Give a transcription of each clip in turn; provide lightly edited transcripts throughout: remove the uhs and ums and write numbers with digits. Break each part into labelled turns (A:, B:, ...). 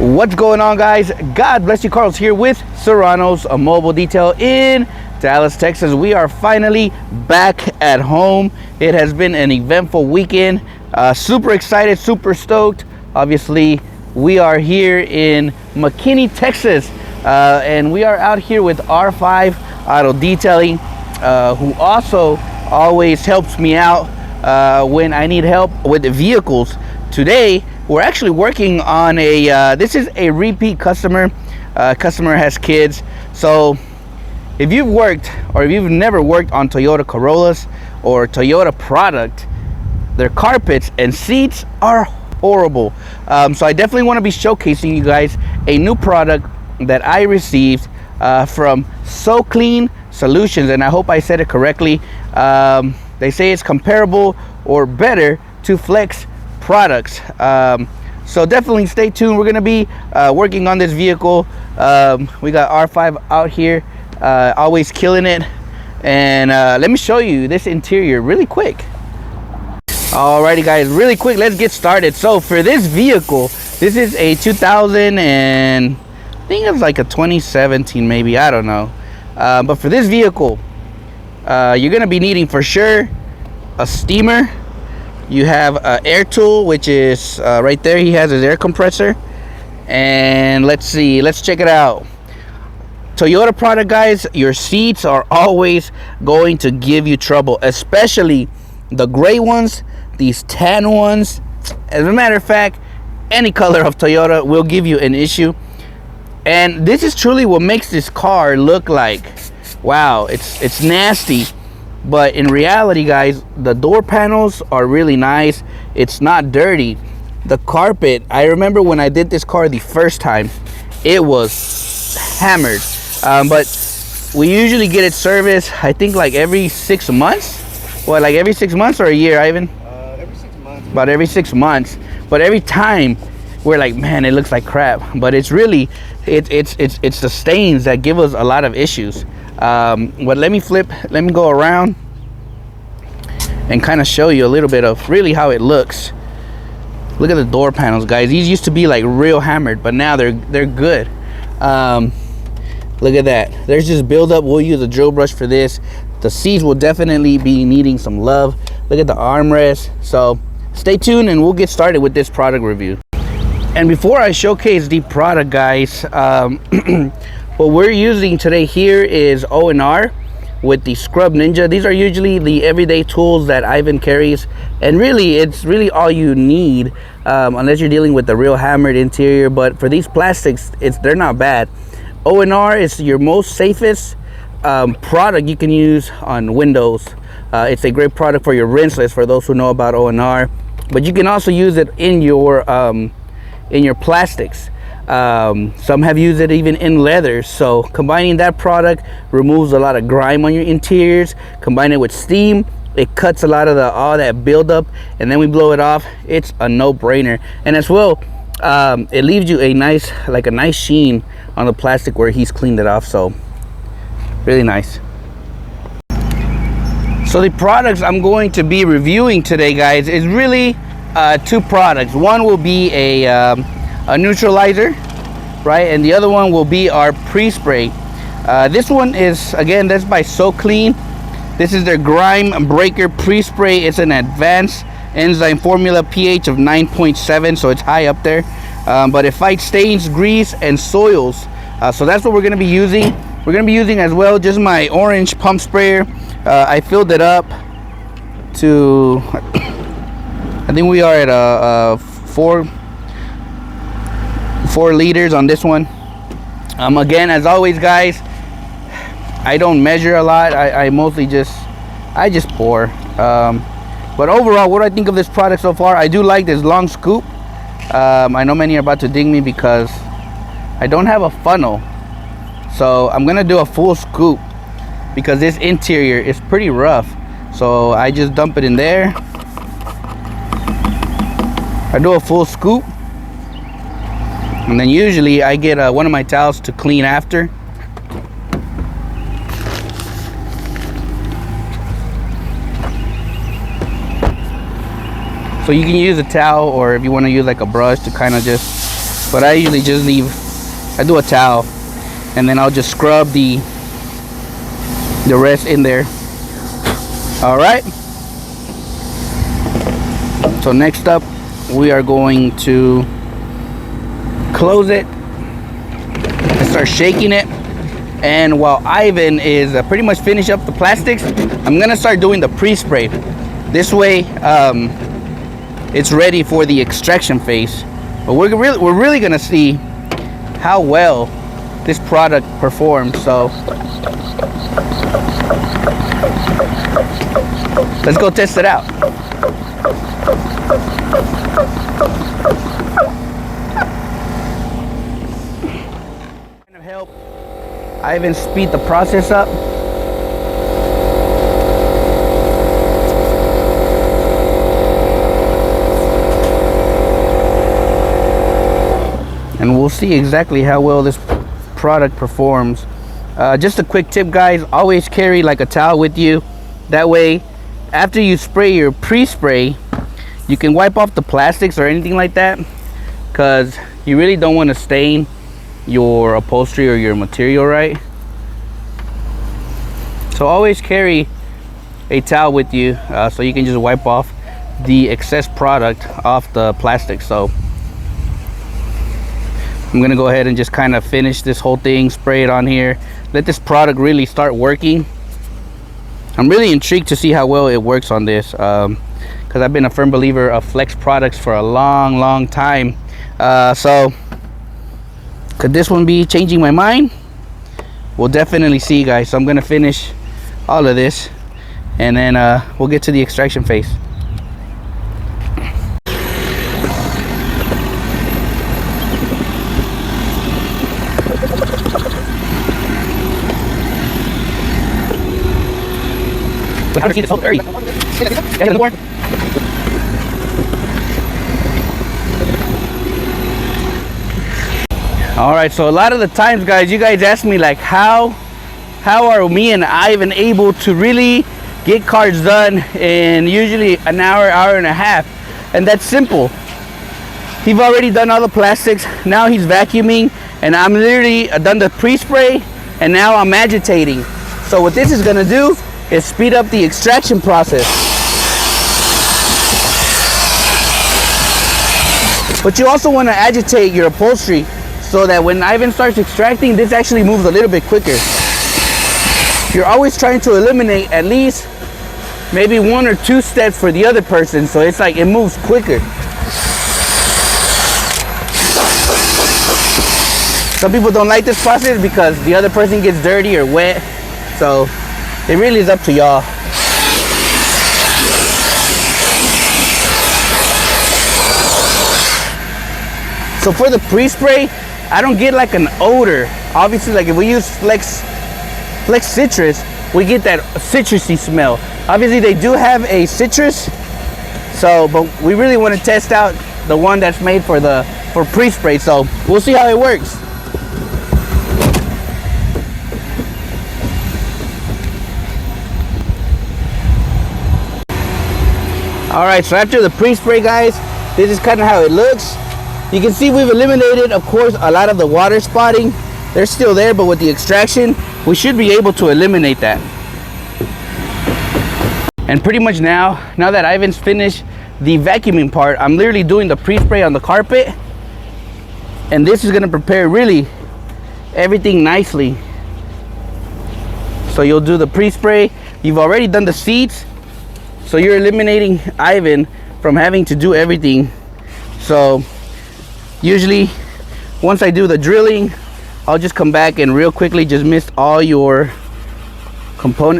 A: What's going on, guys? God bless you. Carl's here with Serranos, a mobile detail in Dallas, Texas. We are finally back at home. It has been an eventful weekend. Super excited, super stoked. Obviously, we are here in McKinney, Texas, and we are out here with R5 Auto Detailing, who also always helps me out when I need help with the vehicles. Today, we're actually working on a this is a repeat customer. Customer has kids, so if you've worked or if you've never worked on Toyota Corollas or Toyota product, their carpets and seats are horrible. So I definitely want to be showcasing you guys a new product that I received from SOKLENE Solutions, and I hope I said it correctly. They say it's comparable or better to Flex products. So definitely stay tuned. We're gonna be working on this vehicle. We got R5 out here, always killing it. And let me show you this interior really quick. Alrighty, guys, really quick, let's get started. So for this vehicle, this is a 2000 and I think it's like a 2017 maybe, I don't know. But for this vehicle, you're gonna be needing for sure a steamer. You have an air tool, which is right there. He has his air compressor. And let's see, let's check it out. Toyota product, guys, your seats are always going to give you trouble, especially the gray ones, these tan ones. As a matter of fact, any color of Toyota will give you an issue. And this is truly what makes this car look like, wow, it's nasty. But in reality, guys, the door panels are really nice. It's not dirty. The carpet, I remember when I did this car the first time, it was hammered. But we usually get it serviced, I think like every 6 months. What, like every 6 months or a year, Ivan?
B: Every 6 months.
A: About every 6 months. But every time we're like, man, it looks like crap. But it's really, it's the stains that give us a lot of issues. But let me go around and kind of show you a little bit of really how it looks. Look at the door panels, guys. These used to be like real hammered, but now they're good. Look at that. There's just buildup. We'll use a drill brush for this. The seats will definitely be needing some love. Look at the armrest. So stay tuned and we'll get started with this product review. And before I showcase the product, guys, what we're using today here is O&R with the Scrub Ninja. These are usually the everyday tools that Ivan carries, and really it's really all you need, unless you're dealing with the real hammered interior. But for these plastics, they're not bad. O&R is your most safest product you can use on windows. It's a great product for your rinseless, for those who know about O&R, but you can also use it in your plastics. Some have used it even in leather. So combining that product removes a lot of grime on your interiors. Combine it with steam, it cuts a lot of all that buildup, and then we blow it off. It's a no-brainer. And as well, it leaves you a nice sheen on the plastic where he's cleaned it off. So really nice. So the products I'm going to be reviewing today, guys, is really two products. One will be a neutralizer, right, and the other one will be our pre-spray. This one is, again, that's by SOKLENE. This is their grime breaker pre-spray. It's an advanced enzyme formula, pH of 9.7, so it's high up there, but it fights stains, grease, and soils. So that's what we're going to be using. We're going to be using as well just my orange pump sprayer. I filled it up to I think we are at 4 liters on this one. Again, as always, guys, I don't measure a lot. I mostly just pour. But overall, what do I think of this product so far? I do like this long scoop. I know many are about to ding me because I don't have a funnel, so I'm gonna do a full scoop because this interior is pretty rough. So I just dump it in there. I do a full scoop, and then usually I get one of my towels to clean after. So you can use a towel, or if you want to use like a brush to kind of just but I usually just I do a towel, and then I'll just scrub the rest in there. All right, so next up we are going to close it and start shaking it. And while Ivan is pretty much finish up the plastics, I'm gonna start doing the pre-spray. This way it's ready for the extraction phase. But we're really gonna see how well this product performs. So let's go test it out. Kind of help Ivan speed the process up. And we'll see exactly how well this product performs. Just a quick tip, guys, always carry like a towel with you. That way, after you spray your pre-spray, you can wipe off the plastics or anything like that, because you really don't want to stain your upholstery or your material, right? So always carry a towel with you, so you can just wipe off the excess product off the plastic. So I'm gonna go ahead and just kind of finish this whole thing, spray it on here, let this product really start working. I'm really intrigued to see how well it works on this, because I've been a firm believer of Flex products for a long time. So could this one be changing my mind? We'll definitely see, guys. So I'm gonna finish all of this, and then we'll get to the extraction phase. How to see this whole area? All right, so a lot of the times, guys, you guys ask me like, how are me and Ivan able to really get cards done in usually an hour and a half? And that's simple. He's already done all the plastics. Now he's vacuuming, and I'm literally done the pre-spray, and now I'm agitating. So what this is gonna do is speed up the extraction process. But you also want to agitate your upholstery so that when Ivan starts extracting, this actually moves a little bit quicker. You're always trying to eliminate at least maybe 1 or 2 steps for the other person, so it's like it moves quicker. Some people don't like this process because the other person gets dirty or wet, so it really is up to y'all. So for the pre-spray, I don't get like an odor. Obviously, like if we use Flex citrus, we get that citrusy smell. Obviously they do have a citrus, so but we really want to test out the one that's made for pre-spray, so we'll see how it works. All right, so after the pre-spray, guys, this is kind of how it looks. You can see we've eliminated, of course, a lot of the water spotting. They're still there, but with the extraction, we should be able to eliminate that. And pretty much now that Ivan's finished the vacuuming part, I'm literally doing the pre-spray on the carpet. And this is gonna prepare really everything nicely. So you'll do the pre-spray. You've already done the seats, so you're eliminating Ivan from having to do everything. So usually once I do the drilling, I'll just come back and real quickly just mist all your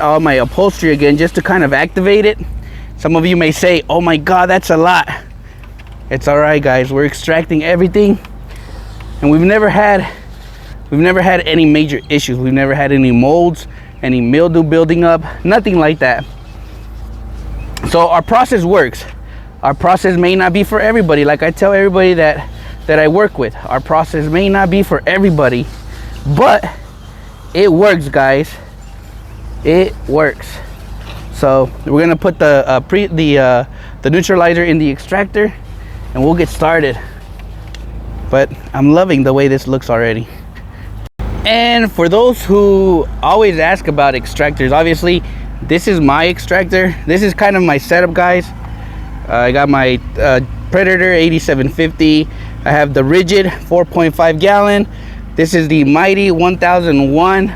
A: all my upholstery again, just to kind of activate it. Some of you may say, oh my god, that's a lot. It's all right, guys. We're extracting everything, and we've never had any major issues. We've never had any molds, any mildew building up, nothing like that. So our process works. Our process may not be for everybody. Like I tell everybody that I work with, our process may not be for everybody, but it works, guys. It works. So we're gonna put the neutralizer in the extractor, and we'll get started. but I'm loving the way this looks already. And for those who always ask about extractors, obviously this is my extractor. This is kind of my setup, guys. I got my Predator 8750. I have the rigid 4.5 gallon. This is the Mighty 1001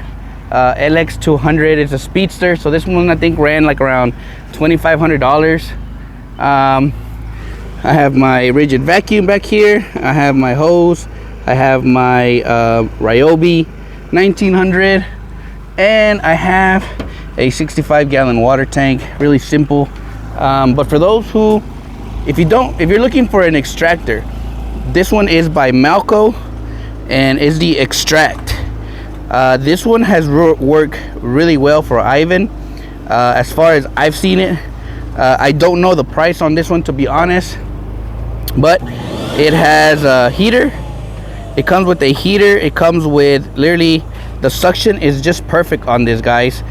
A: LX200. It's a speedster, so this one I think ran like around $2,500. I have my rigid vacuum back here. I have my hose. I have my Ryobi 1900, and I have a 65 gallon water tank. Really simple, but for those who, if you're looking for an extractor, this one is by Malco and is the Extract. This one has worked really well for Ivan, as far as I've seen it. I don't know the price on this one, to be honest, but it has a heater. It comes with a heater. It comes with literally, the suction is just perfect on this, guys.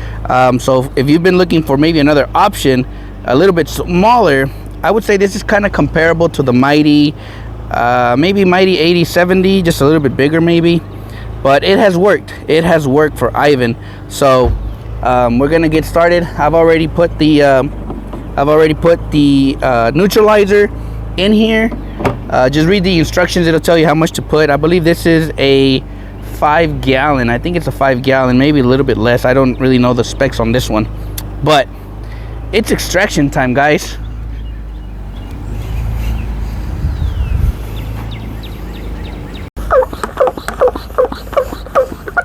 A: So if you've been looking for maybe another option a little bit smaller, I would say this is kind of comparable to the Mighty, maybe Mighty 8070, just a little bit bigger maybe. But it has worked. It has worked for Ivan. So we're gonna get started. I've already put the neutralizer in here. Just read the instructions. It'll tell you how much to put. I believe this is a 5 gallon. I think it's a 5 gallon, maybe a little bit less. I don't really know the specs on this one, but it's extraction time, guys.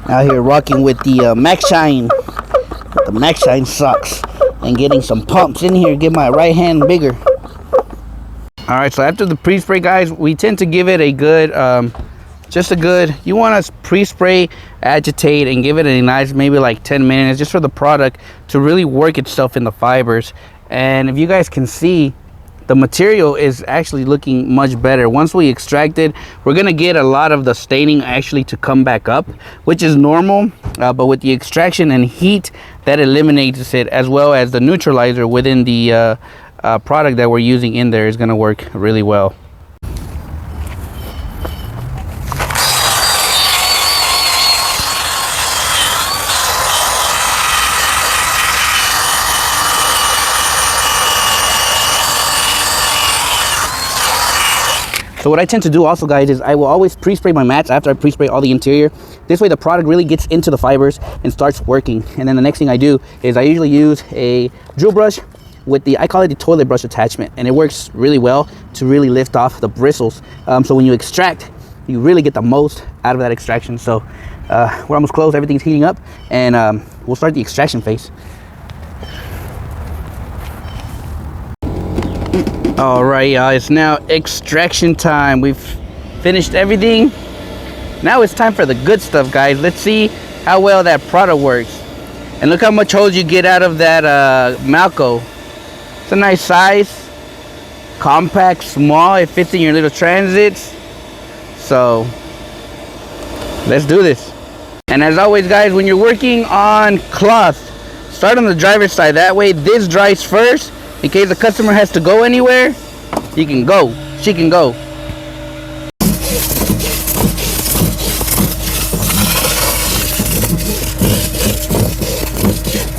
A: Out here rocking with the Max Shine, with the Max Shine socks, and getting some pumps in here, get my right hand bigger. All right, so after the pre-spray, guys, we tend to give it a good, you want to pre-spray, agitate, and give it a nice, maybe like 10 minutes, just for the product to really work itself in the fibers. And if you guys can see, the material is actually looking much better. Once we extract it, we're gonna get a lot of the staining actually to come back up, which is normal, but with the extraction and heat, that eliminates it, as well as the neutralizer within the product that we're using in there is gonna work really well. So what I tend to do also, guys, is I will always pre-spray my mats after I pre-spray all the interior. This way the product really gets into the fibers and starts working. And then the next thing I do is I usually use a drill brush with I call it the toilet brush attachment. And it works really well to really lift off the bristles. So when you extract, you really get the most out of that extraction. So we're almost close, everything's heating up, and we'll start the extraction phase. All right, y'all, it's now extraction time. We've finished everything. Now it's time for the good stuff, guys. Let's see how well that product works. And look how much hose you get out of that Malco. It's a nice size, compact, small. It fits in your little transits. So let's do this. And as always, guys, when you're working on cloth, start on the driver's side. That way this dries first. In case the customer has to go anywhere, he can go, she can go.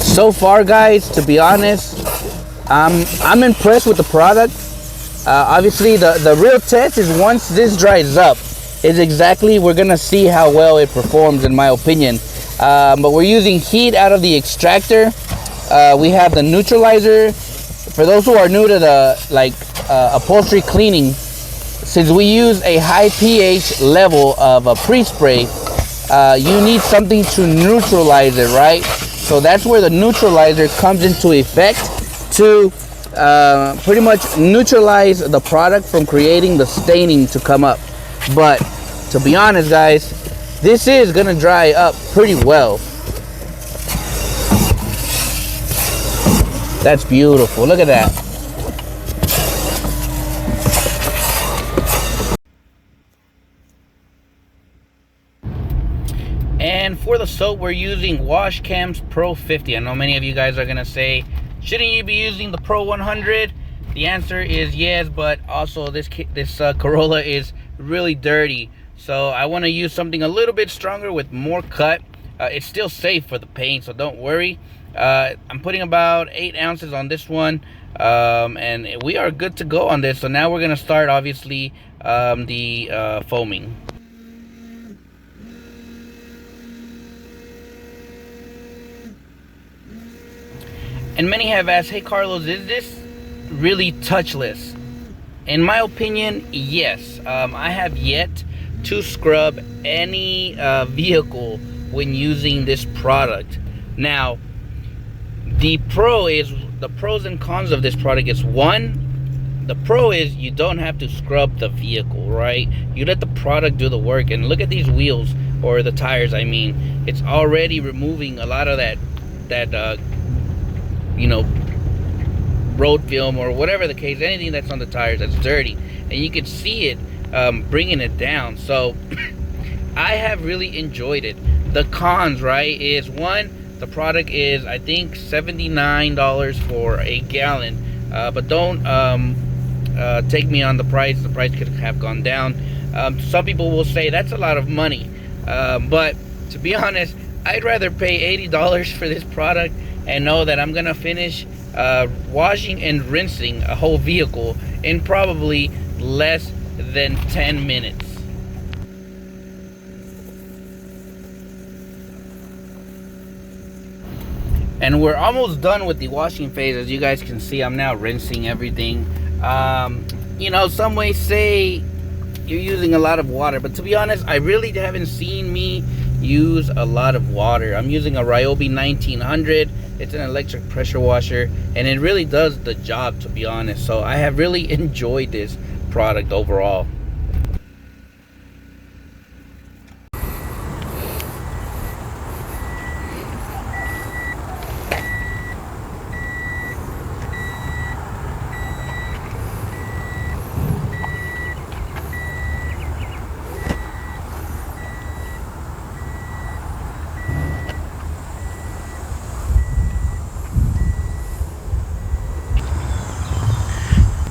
A: So far, guys, to be honest, I'm impressed with the product. Obviously, the real test is once this dries up, is exactly, we're gonna see how well it performs, in my opinion. But we're using heat out of the extractor. We have the neutralizer. For those who are new to the upholstery cleaning, since we use a high pH level of a pre-spray, you need something to neutralize it, right? So that's where the neutralizer comes into effect to pretty much neutralize the product from creating the staining to come up. But to be honest, guys, this is gonna dry up pretty well. That's beautiful. Look at that. And for the soap, we're using Wash Cam's Pro 50. I know many of you guys are gonna say, shouldn't you be using the Pro 100? The answer is yes, but also this Corolla is really dirty. So I want to use something a little bit stronger with more cut. It's still safe for the paint, so don't worry. I'm putting about 8 ounces on this one, and we are good to go on this. So now we're going to start, obviously, the foaming. And many have asked, hey Carlos, is this really touchless? In my opinion, yes. I have yet to scrub any vehicle when using this product. Now, the pros and cons of this product is, one, the pro is you don't have to scrub the vehicle, right? You let the product do the work. And look at these wheels, or the tires, I mean. It's already removing a lot of that you know, road film or whatever the case, anything that's on the tires that's dirty, and you can see it bringing it down. So I have really enjoyed it. The cons, right, is, one, the product is, I think, $79 for a gallon, but don't take me on the price. The price could have gone down. Some people will say that's a lot of money, but to be honest, I'd rather pay $80 for this product and know that I'm gonna finish washing and rinsing a whole vehicle in probably less than 10 minutes. And we're almost done with the washing phase. As you guys can see, I'm now rinsing everything. You know, some may say you're using a lot of water, but to be honest, I really haven't seen me use a lot of water. I'm using a Ryobi 1900. It's an electric pressure washer, and it really does the job, to be honest. So I have really enjoyed this product overall.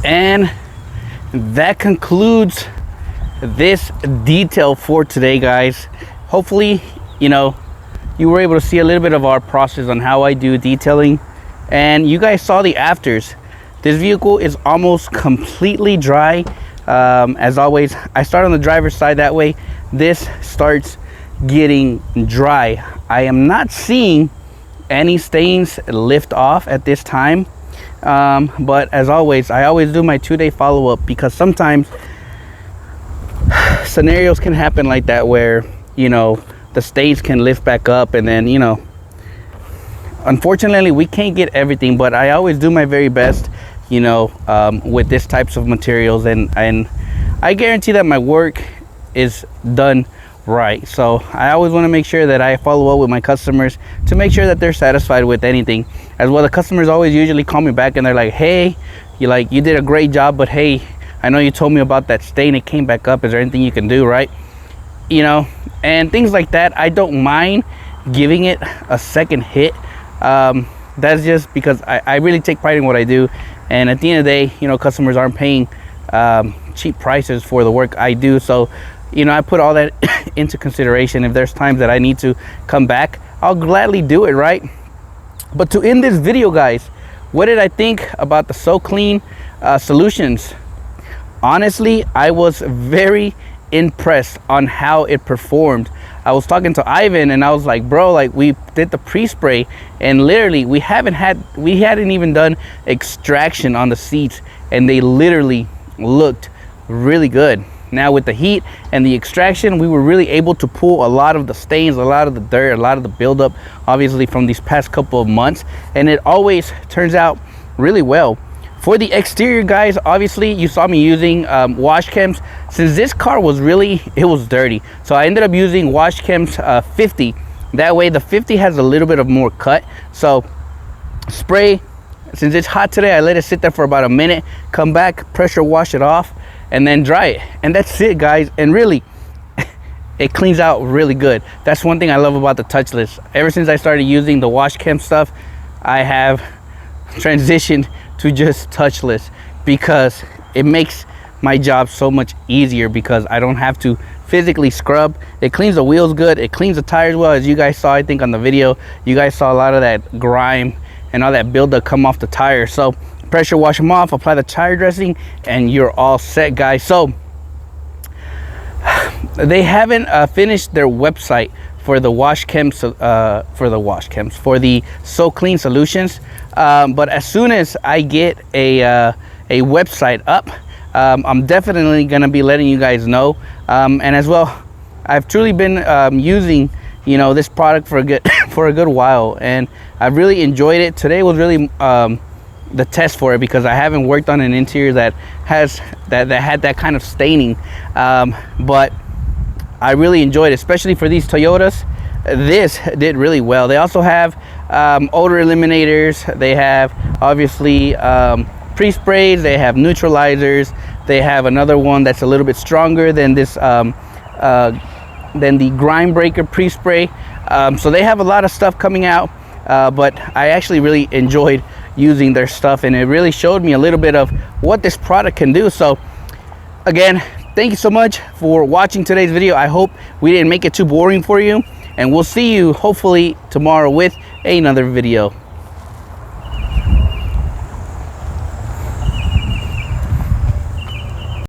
A: And that concludes this detail for today, guys. Hopefully, you know, you were able to see a little bit of our process on how I do detailing, and you guys saw the afters. This vehicle is almost completely dry. As always, I start on the driver's side, that way this starts getting dry. I am not seeing any stains lift off at this time. But as always, I always do my 2-day follow-up, because sometimes scenarios can happen like that where, you know, the stains can lift back up, and then, you know, unfortunately we can't get everything, but I always do my very best, you know, with this types of materials, and I guarantee that my work is done right. So I always want to make sure that I follow up with my customers to make sure that they're satisfied with anything. As well, the customers always usually call me back and they're like, hey, you did a great job, but hey, I know you told me about that stain, it came back up, is there anything you can do, right? You know, and things like that. I don't mind giving it a second hit. That's just because I really take pride in what I do, and at the end of the day, you know, customers aren't paying cheap prices for the work I do. So, you know, I put all that into consideration. If there's times that I need to come back, I'll gladly do it, right? But to end this video, guys, what did I think about the SOKLENE solutions? Honestly, I was very impressed on how it performed. I was talking to Ivan and I was like, bro, like, we did the pre-spray and literally we hadn't even done extraction on the seats, and they literally looked really good. Now with the heat and the extraction, we were really able to pull a lot of the stains, a lot of the dirt, a lot of the buildup, obviously from these past couple of months, and it always turns out really well. For the exterior, guys, obviously you saw me using wash chems. Since this car was it was dirty, so I ended up using wash chems 50. That way the 50 has a little bit of more cut. So spray, since it's hot today, I let it sit there for about a minute, come back, pressure wash it off, and then dry it, and that's it, guys. And really, it cleans out really good. That's one thing I love about the touchless. Ever since I started using the wash chem stuff, I have transitioned to just touchless, because it makes my job so much easier because I don't have to physically scrub. It cleans the wheels good, it cleans the tires well. As you guys saw, I think on the video, you guys saw a lot of that grime and all that buildup come off the tire. So pressure wash them off, apply the tire dressing, and you're all set, guys. So they haven't finished their website for the for the SOKLENE Solutions, but as soon as I get a website up, I'm definitely gonna be letting you guys know. And as well, I've truly been using, you know, this product for a good for a good while, and I've really enjoyed it. Today was really the test for it because I haven't worked on an interior that had that kind of staining, but I really enjoyed it, especially for these Toyotas. This did really well. They also have odor eliminators. They have obviously pre-sprays. They have neutralizers. They have another one that's a little bit stronger than this than the grime breaker pre-spray. So they have a lot of stuff coming out, but I actually really enjoyed using their stuff, and it really showed me a little bit of what this product can do. So again, thank you so much for watching today's video. I hope we didn't make it too boring for you, and we'll see you hopefully tomorrow with another video.